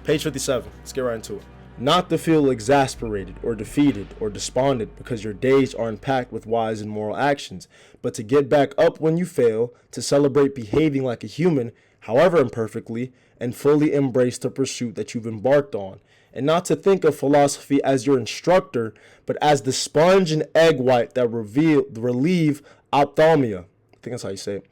Page 57. Let's get right into it. Not to feel exasperated or defeated or despondent because your days aren't packed with wise and moral actions, but to get back up when you fail, to celebrate behaving like a human, however imperfectly, and fully embrace the pursuit that you've embarked on. And not to think of philosophy as your instructor, but as the sponge and egg white that relieve ophthalmia. I think that's how you say it.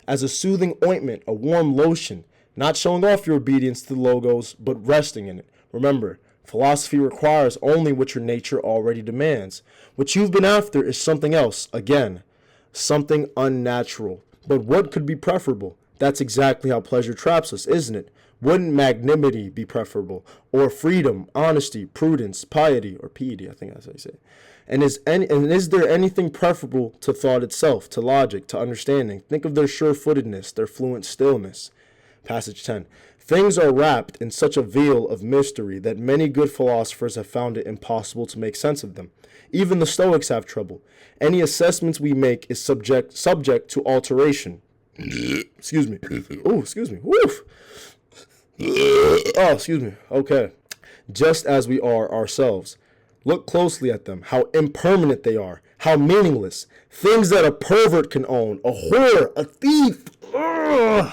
As a soothing ointment, a warm lotion, not showing off your obedience to the logos, but resting in it. Remember, philosophy requires only what your nature already demands. What you've been after is something else, again, something unnatural. But what could be preferable? That's exactly how pleasure traps us, isn't it? Wouldn't magnanimity be preferable? Or freedom, honesty, prudence, piety, or piety, I think that's how you say it. And is there anything preferable to thought itself, to logic, to understanding? Think of their sure-footedness, their fluent stillness. Passage 10. Things are wrapped in such a veil of mystery that many good philosophers have found it impossible to make sense of them. Even the Stoics have trouble. Any assessments we make is subject to alteration. Excuse me. Oh, excuse me. Woof. Oh, excuse me. Okay. Just as we are ourselves. Look closely at them, how impermanent they are, how meaningless. Things that a pervert can own, a whore, a thief. Ugh.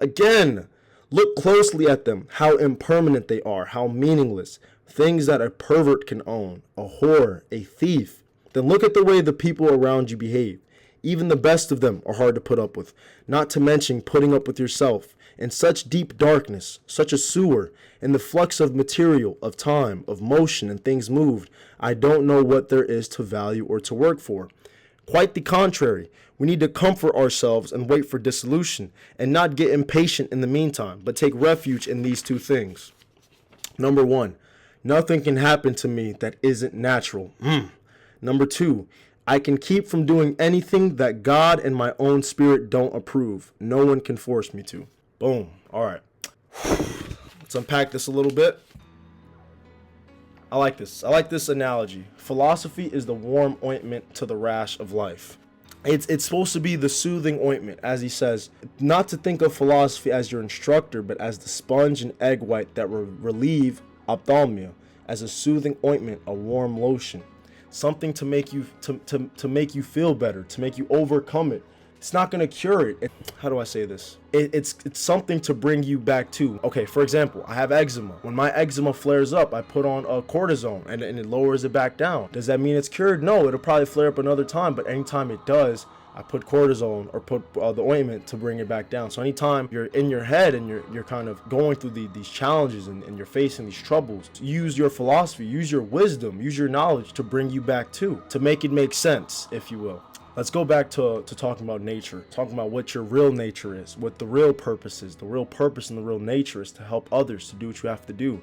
Again, look closely at them, how impermanent they are, how meaningless. Things that a pervert can own, a whore, a thief. Then look at the way the people around you behave. Even the best of them are hard to put up with, not to mention putting up with yourself. In such deep darkness, such a sewer, in the flux of material, of time, of motion, and things moved, I don't know what there is to value or to work for. Quite the contrary. We need to comfort ourselves and wait for dissolution, and not get impatient in the meantime, but take refuge in these two things. Number 1, nothing can happen to me that isn't natural. Number 2, I can keep from doing anything that God and my own spirit don't approve. No one can force me to. Boom. All right. Let's unpack this a little bit. I like this. I like this analogy. Philosophy is the warm ointment to the rash of life. It's supposed to be the soothing ointment, as he says, not to think of philosophy as your instructor, but as the sponge and egg white that relieve ophthalmia, as a soothing ointment, a warm lotion, something to make you to make you feel better, to make you overcome it. It's not going to cure it. How do I say this? It's something to bring you back to. Okay, for example, I have eczema. When my eczema flares up, I put on a cortisone and it lowers it back down. Does that mean it's cured? No, it'll probably flare up another time, but anytime it does, I put cortisone or put the ointment to bring it back down. So anytime you're in your head and you're kind of going through these challenges and you're facing these troubles, use your philosophy, use your wisdom, use your knowledge to bring you back to make it make sense, if you will. Let's go back to talking about nature, talking about what your real nature is, what the real purpose is. The real purpose and the real nature is to help others to do what you have to do.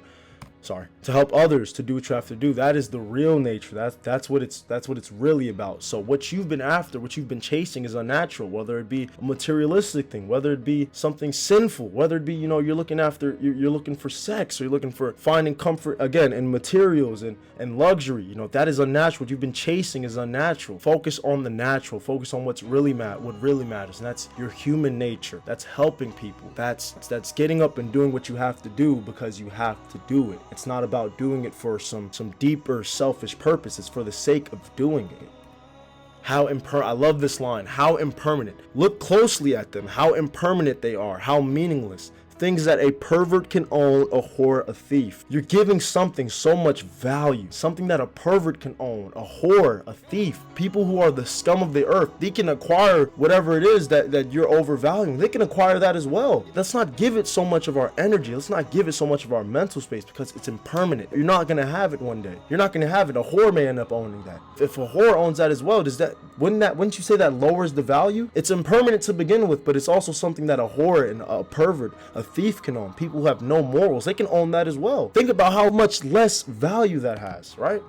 To help others to do what you have to do. That is the real nature. That's what it's really about. So what you've been after, what you've been chasing is unnatural, whether it be a materialistic thing, whether it be something sinful, whether it be, you're looking for sex, or you're looking for finding comfort again in materials and luxury. That is unnatural. What you've been chasing is unnatural. Focus on the natural. Focus on what really matters, and that's your human nature. That's helping people. That's getting up and doing what you have to do because you have to do it. It's not about doing it for some deeper selfish purpose. It's for the sake of doing it. I love this line. How impermanent. Look closely at them. How impermanent they are. How meaningless. Things that a pervert can own, a whore, a thief. You're giving something so much value. Something that a pervert can own, a whore, a thief. People who are the scum of the earth, they can acquire whatever it is that you're overvaluing. They can acquire that as well. Let's not give it so much of our energy. Let's not give it so much of our mental space because it's impermanent. You're not going to have it one day. You're not going to have it. A whore may end up owning that. If a whore owns that as well, wouldn't you say that lowers the value? It's impermanent to begin with, but it's also something that a whore and a pervert, a thief can own. People who have no morals, they can own that as well. Think about how much less value that has, right?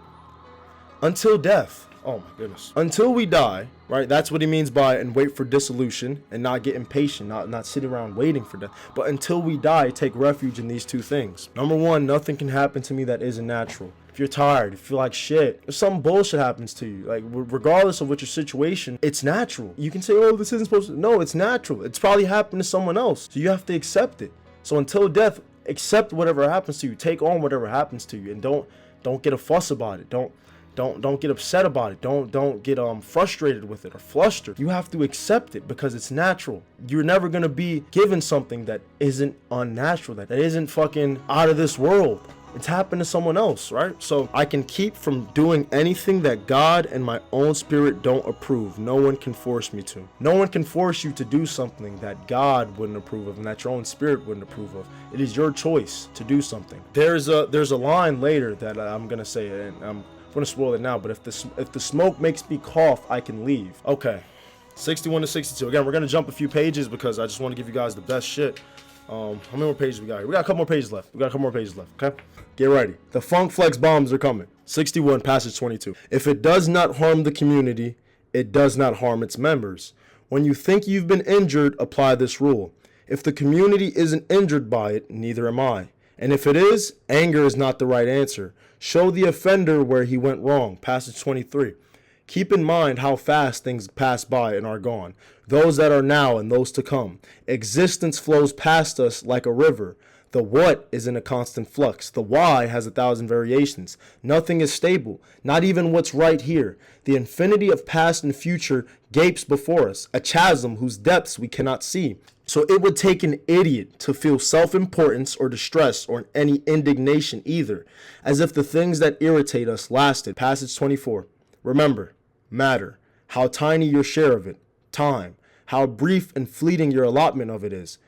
Until death. Oh my goodness. Until we die, right? That's what he means by and wait for dissolution and not get impatient, not sit around waiting for death. But until we die, take refuge in these two things. Number 1, nothing can happen to me that isn't natural. If you're tired, if you feel like shit, if some bullshit happens to you, like regardless of what your situation, it's natural. You can say, oh, this isn't supposed to. No, it's natural. It's probably happened to someone else. So you have to accept it. So until death, accept whatever happens to you. Take on whatever happens to you, and don't get a fuss about it. Don't get upset about it. Don't get frustrated with it or flustered. You have to accept it because it's natural. You're never gonna be given something that isn't unnatural, that isn't fucking out of this world. It's happened to someone else, right? So I can keep from doing anything that God and my own spirit don't approve. No one can force me to. No one can force you to do something that God wouldn't approve of and that your own spirit wouldn't approve of. It is your choice to do something. There's a line later that I'm gonna say, and I'm gonna spoil it now, but if the smoke makes me cough, I can leave. Okay, 61 to 62. Again, we're gonna jump a few pages because I just want to give you guys the best shit. How many more pages we got here? We got a couple more pages left. Okay? Get ready. The Funk Flex bombs are coming. 61, passage 22. If it does not harm the community, it does not harm its members. When you think you've been injured, apply this rule. If the community isn't injured by it, neither am I. And if it is, anger is not the right answer. Show the offender where he went wrong. Passage 23. Keep in mind how fast things pass by and are gone, those that are now and those to come. Existence flows past us like a river. The what is in a constant flux. The why has 1,000 variations. Nothing is stable, not even what's right here. The infinity of past and future gapes before us, a chasm whose depths we cannot see. So it would take an idiot to feel self-importance or distress or any indignation either, as if the things that irritate us lasted. Passage 24. Remember, matter, how tiny your share of it. Time, how brief and fleeting your allotment of it is.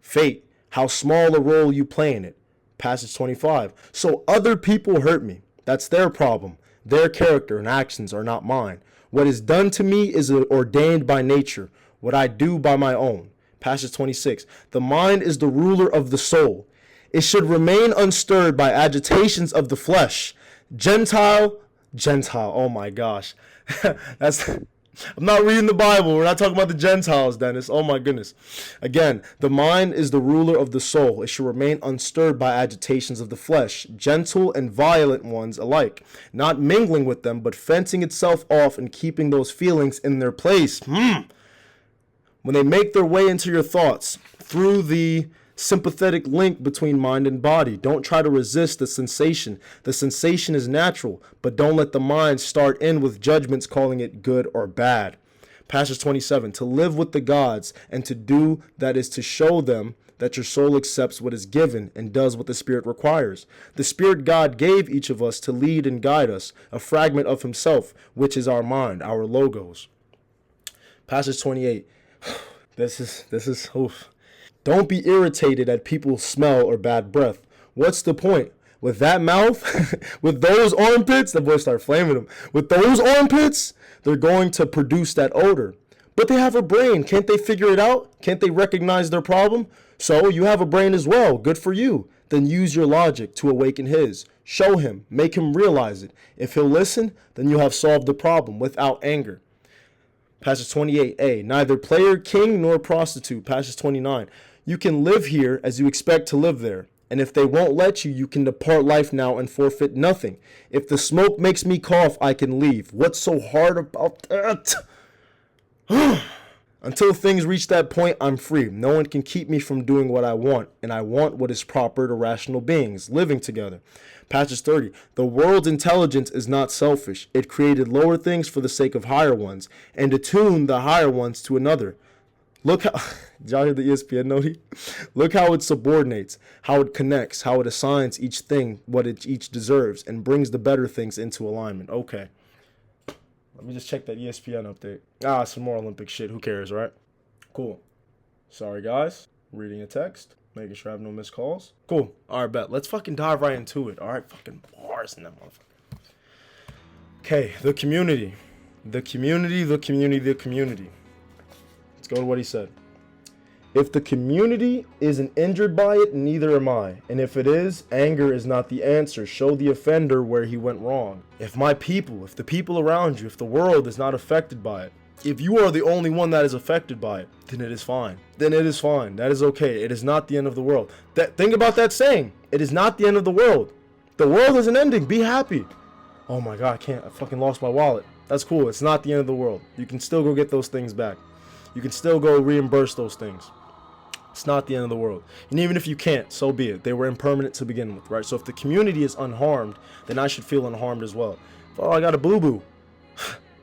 Fate, how small a role you play in it. Passage 25. So other people hurt me. That's their problem. Their character and actions are not mine. What is done to me is ordained by nature. What I do by my own. Passage 26. The mind is the ruler of the soul. It should remain unstirred by agitations of the flesh. Gentile, oh my gosh. I'm not reading the Bible. We're not talking about the Gentiles, Dennis. Oh my goodness. Again, the mind is the ruler of the soul. It should remain unstirred by agitations of the flesh, gentle and violent ones alike, not mingling with them, but fencing itself off and keeping those feelings in their place. When they make their way into your thoughts through the sympathetic link between mind and body, don't try to resist the sensation. The sensation is natural, but don't let the mind start in with judgments calling it good or bad. Passage 27. To live with the gods and to do that is to show them that your soul accepts what is given and does what the Spirit requires. The Spirit God gave each of us to lead and guide us, a fragment of himself, which is our mind, our logos. Passage 28. This is oof. Don't be irritated at people's smell or bad breath. What's the point? With that mouth, with those armpits, the boy started flaming them. With those armpits, they're going to produce that odor. But they have a brain. Can't they figure it out? Can't they recognize their problem? So you have a brain as well. Good for you. Then use your logic to awaken his. Show him. Make him realize it. If he'll listen, then you have solved the problem without anger. Passage 28a. Neither player king nor prostitute. Passage 29. You can live here as you expect to live there. And if they won't let you, you can depart life now and forfeit nothing. If the smoke makes me cough, I can leave. What's so hard about that? Until things reach that point, I'm free. No one can keep me from doing what I want. And I want what is proper to rational beings, living together. Passage 30. The world's intelligence is not selfish. It created lower things for the sake of higher ones, and attuned the higher ones to another. Look how, did y'all hear the ESPN note? Look how it subordinates, how it connects, how it assigns each thing what it each deserves, and brings the better things into alignment. Okay. Let me just check that ESPN update. Some more Olympic shit. Who cares, right? Cool. Sorry, guys. Reading a text. Making sure I have no missed calls. Cool. All right, bet. Let's fucking dive right into it. All right, fucking bars in that motherfucker. Okay, the community. The community. Let's go to what he said. If the community isn't injured by it, neither am I. And if it is, anger is not the answer. Show the offender where he went wrong. If my people, if the people around you, if the world is not affected by it, if you are the only one that is affected by it, then it is fine. Then it is fine. That is okay. It is not the end of the world. Think about that saying. It is not the end of the world. The world isn't ending. Be happy. Oh my God, I fucking lost my wallet. That's cool. It's not the end of the world. You can still go get those things back. You can still go reimburse those things. It's not the end of the world. And even if you can't, so be it. They were impermanent to begin with, right? So if the community is unharmed, then I should feel unharmed as well. Oh, I got a boo-boo.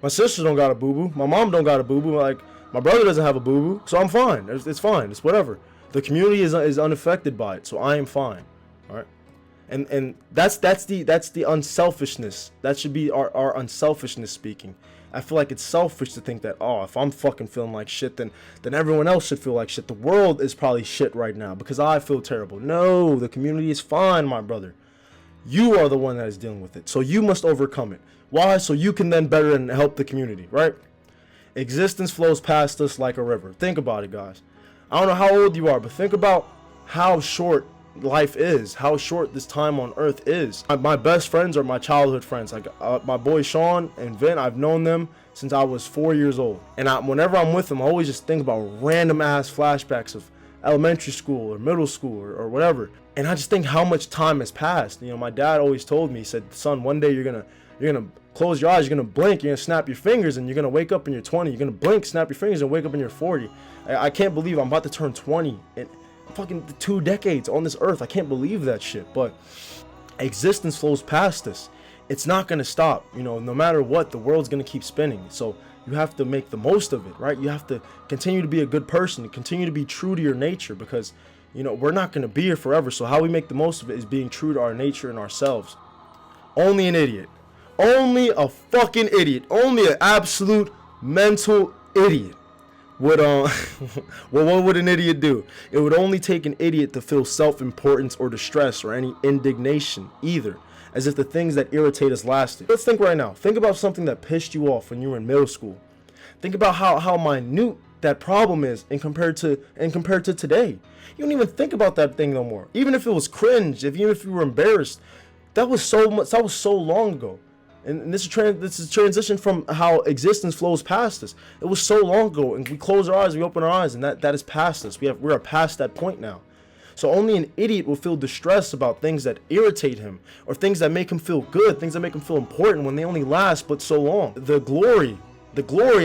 My sisters don't got a boo-boo. My mom don't got a boo-boo. Like, my brother doesn't have a boo-boo. So I'm fine. It's fine. It's whatever. The community is unaffected by it. So I am fine. All right? And that's the unselfishness. That should be our unselfishness speaking. I feel like it's selfish to think that, oh, if I'm fucking feeling like shit, then everyone else should feel like shit. The world is probably shit right now because I feel terrible. No, the community is fine, my brother. You are the one that is dealing with it. So you must overcome it. Why? So you can then better and help the community, right? Existence flows past us like a river. Think about it, guys. I don't know how old you are, but think about how short life is, how short this time on earth is. My best friends are my childhood friends. Like my boy Sean and Vin, I've known them since I was 4 years old. And whenever I'm with them, I always just think about random ass flashbacks of elementary school or middle school or whatever. And I just think how much time has passed. You know, my dad always told me, he said, son, one day you're gonna close your eyes, you're gonna blink, you're gonna snap your fingers, and you're gonna wake up and you're 20. You're gonna blink, snap your fingers, and wake up and you're 40. I can't believe I'm about to turn 20 in fucking 2 decades on this earth. I can't believe that shit. But existence flows past us. It's not gonna stop. You know, no matter what, the world's gonna keep spinning. So you have to make the most of it, right? You have to continue to be a good person, continue to be true to your nature, because you know we're not gonna be here forever. So how we make the most of it is being true to our nature and ourselves. Only an idiot. Only a fucking idiot. Only an absolute mental idiot would well, what would an idiot do? It would only take an idiot to feel self-importance or distress or any indignation either, as if the things that irritate us lasted. Let's think right now. Think about something that pissed you off when you were in middle school. Think about how minute that problem is and compared to today. You don't even think about that thing no more. Even if it was cringe, even if you were embarrassed, that was so long ago. And this is transition from how existence flows past us. It was so long ago, and we close our eyes, we open our eyes, and that is past us. We're past that point now. So only an idiot will feel distressed about things that irritate him, or things that make him feel good, things that make him feel important when they only last but so long. The glory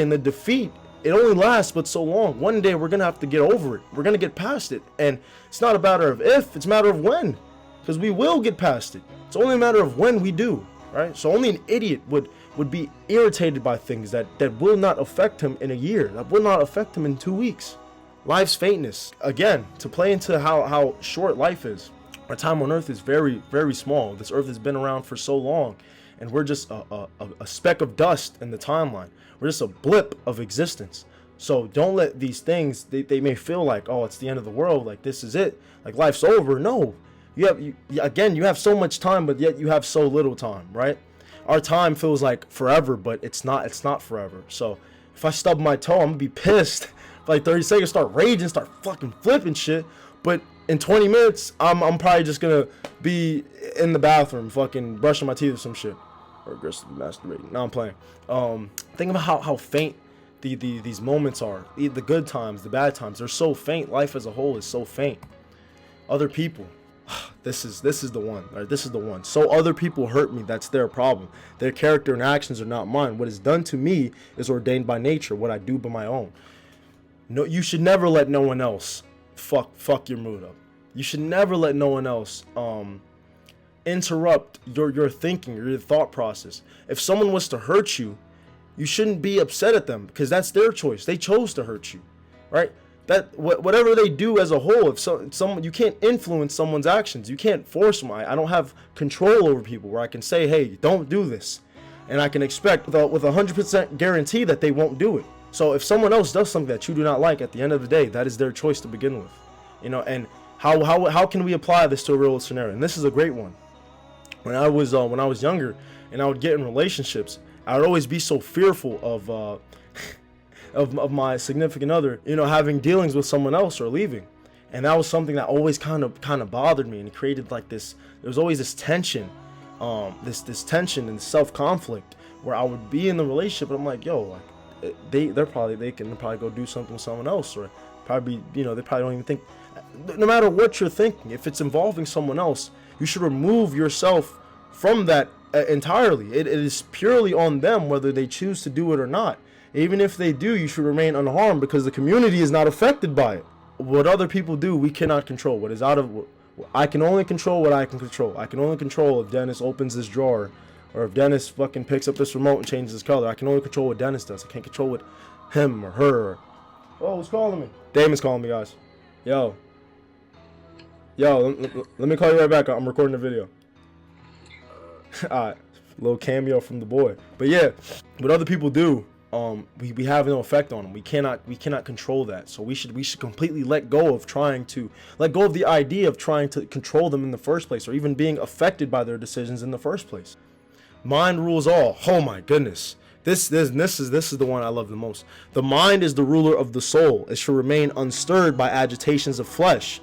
and the defeat, it only lasts but so long. One day we're gonna have to get over it. We're gonna get past it, and it's not a matter of if, it's a matter of when, because we will get past it. It's only a matter of when we do. Right? So only an idiot would be irritated by things that will not affect him in a year, that will not affect him in 2 weeks. Life's faintness, again, to play into how short life is. Our time on earth is very, very small. This earth has been around for so long, and we're just a speck of dust in the timeline. We're just a blip of existence. So don't let these things, they may feel like, oh, it's the end of the world, like this is it, like life's over. No. You have so much time, but yet you have so little time, right? Our time feels like forever, but it's not forever. So if I stub my toe, I'm gonna be pissed for like 30 seconds, start raging, start fucking flipping shit. But in 20 minutes, I'm probably just gonna be in the bathroom, fucking brushing my teeth or some shit, or aggressively masturbating. Now I'm playing. Think about how faint these moments are. The good times, the bad times, they're so faint. Life as a whole is so faint. Other people. This is the one. Right? This is the one. So other people hurt me. That's their problem. Their character and actions are not mine. What is done to me is ordained by nature. What I do by my own. No, you should never let no one else fuck your mood up. You should never let no one else interrupt your thinking or your thought process. If someone was to hurt you, you shouldn't be upset at them because that's their choice. They chose to hurt you, right? That whatever they do as a whole, if someone, you can't influence someone's actions, you can't force them. I don't have control over people where I can say, hey, don't do this, and I can expect with 100% guarantee that they won't do it. So if someone else does something that you do not like, at the end of the day, that is their choice to begin with, you know. And how can we apply this to a real scenario? And this is a great one. When I was younger and I would get in relationships, I would always be so fearful of my significant other, you know, having dealings with someone else or leaving. And that was something that always kind of bothered me, and it created like this, there was always this tension, this tension and self-conflict where I would be in the relationship and I'm like, yo, like they can probably go do something with someone else, or probably, you know, they probably don't even think, no matter what you're thinking, if it's involving someone else, you should remove yourself from that entirely. It is purely on them whether they choose to do it or not. Even if they do, you should remain unharmed because the community is not affected by it. What other people do, we cannot control. What is out of, I can only control what I can control. I can only control if Dennis opens this drawer, or if Dennis fucking picks up this remote and changes his color. I can only control what Dennis does. I can't control what him or her. Oh, who's calling me? Damon's calling me, guys. Yo, let me call you right back. I'm recording the video. Alright, little cameo from the boy. But yeah, what other people do, we have no effect on them. We cannot control that. So we should completely let go of the idea of trying to control them in the first place, or even being affected by their decisions in the first place. Mind rules all. Oh my goodness. This is the one I love the most. The mind is the ruler of the soul. It should remain unstirred by agitations of flesh,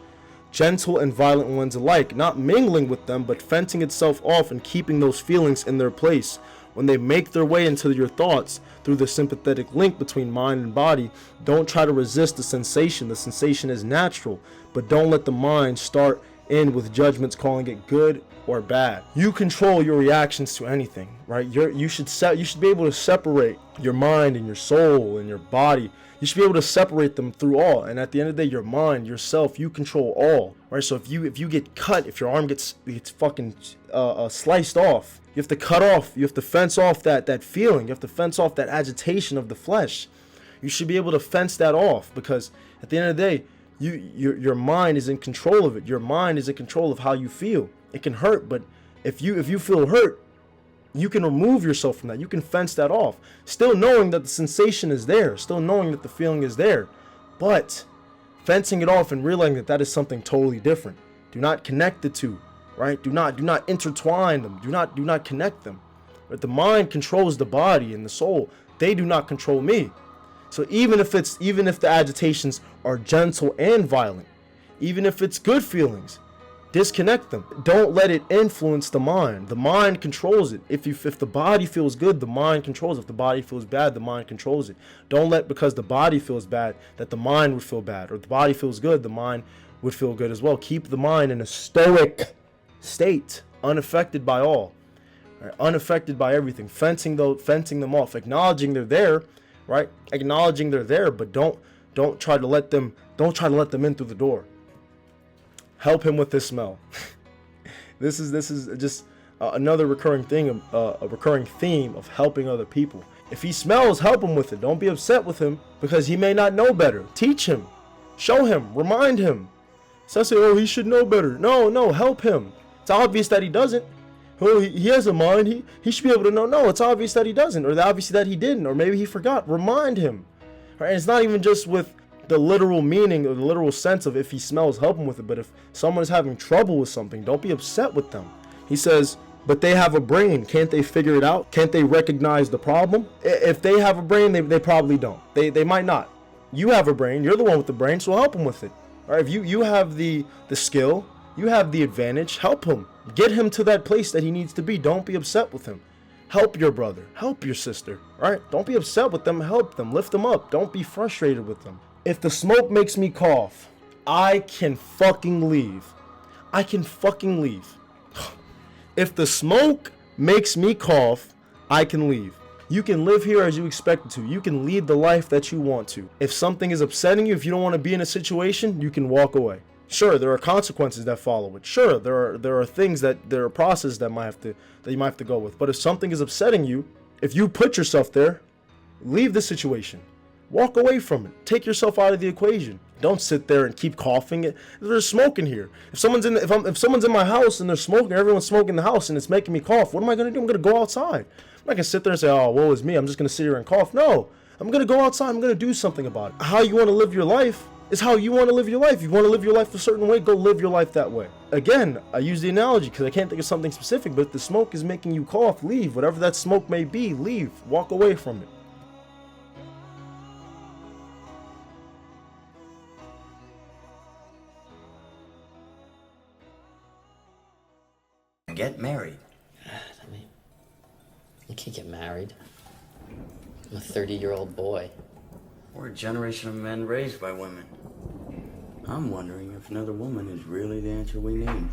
gentle and violent ones alike, not mingling with them, but fencing itself off and keeping those feelings in their place. When they make their way into your thoughts through the sympathetic link between mind and body, don't try to resist the sensation. The sensation is natural, but don't let the mind start in with judgments calling it good or bad. You control your reactions to anything, right? You should be able to separate your mind and your soul and your body. You should be able to separate them through all. And at the end of the day, your mind, yourself, you control all, right? So if you get cut, if your arm gets fucking sliced off, you have to cut off, you have to fence off that feeling, you have to fence off that agitation of the flesh. You should be able to fence that off, because at the end of the day, your mind is in control of it. Your mind is in control of how you feel. It can hurt, but if you feel hurt, you can remove yourself from that. You can fence that off, still knowing that the sensation is there, still knowing that the feeling is there, but fencing it off and realizing that that is something totally different. Do not connect the two, right? Do not intertwine them. Do not connect them. But the mind controls the body and the soul. They do not control me. So even if the agitations are gentle and violent, even if it's good feelings, disconnect them. Don't let it influence the mind. The mind controls it. If the body feels good, the mind controls it. If the body feels bad, the mind controls it. Don't let, because the body feels bad, that the mind would feel bad, or if the body feels good, the mind would feel good as well. Keep the mind in a stoic state, unaffected by all, right? Unaffected by everything. Fencing them off, acknowledging they're there, right? Acknowledging they're there, but don't try to let them in through the door. Help him with his smell. This is just another recurring thing, a recurring theme of helping other people. If he smells, help him with it. Don't be upset with him because he may not know better. Teach him, show him, remind him. So I say, oh, he should know better. No, help him. It's obvious that he doesn't. Oh, he has a mind. He should be able to know. No, it's obvious that he doesn't, or obviously that he didn't, or maybe he forgot. Remind him. Right? And it's not even just with the literal meaning or the literal sense of if he smells, help him with it. But if someone is having trouble with something, don't be upset with them. He says, but they have a brain. Can't they figure it out? Can't they recognize the problem? If they have a brain, they probably don't. They might not. You have a brain. You're the one with the brain, so help him with it. All right, if you have the skill, you have the advantage, help him. Get him to that place that he needs to be. Don't be upset with him. Help your brother. Help your sister. All right? Don't be upset with them. Help them. Lift them up. Don't be frustrated with them. If the smoke makes me cough, I can fucking leave. I can fucking leave. If the smoke makes me cough, I can leave. You can live here as you expect to. You can lead the life that you want to. If something is upsetting you, if you don't want to be in a situation, you can walk away. Sure, there are consequences that follow it. Sure, there are things there are processes that you might have to go with. But if something is upsetting you, if you put yourself there, leave the situation. Walk away from it. Take yourself out of the equation. Don't sit there and keep coughing. There's smoke in here. If someone's in my house and they're smoking, everyone's smoking in the house and it's making me cough, what am I gonna do? I'm gonna go outside. I'm not gonna sit there and say, oh, woe is me. I'm just gonna sit here and cough. No, I'm gonna go outside. I'm gonna do something about it. How you want to live your life is how you want to live your life. You want to live your life a certain way, go live your life that way. Again, I use the analogy because I can't think of something specific, but if the smoke is making you cough, leave. Whatever that smoke may be, leave. Walk away from it. Get married. I mean, you can't get married. I'm a 30-year-old boy. We're a generation of men raised by women. I'm wondering if another woman is really the answer we need.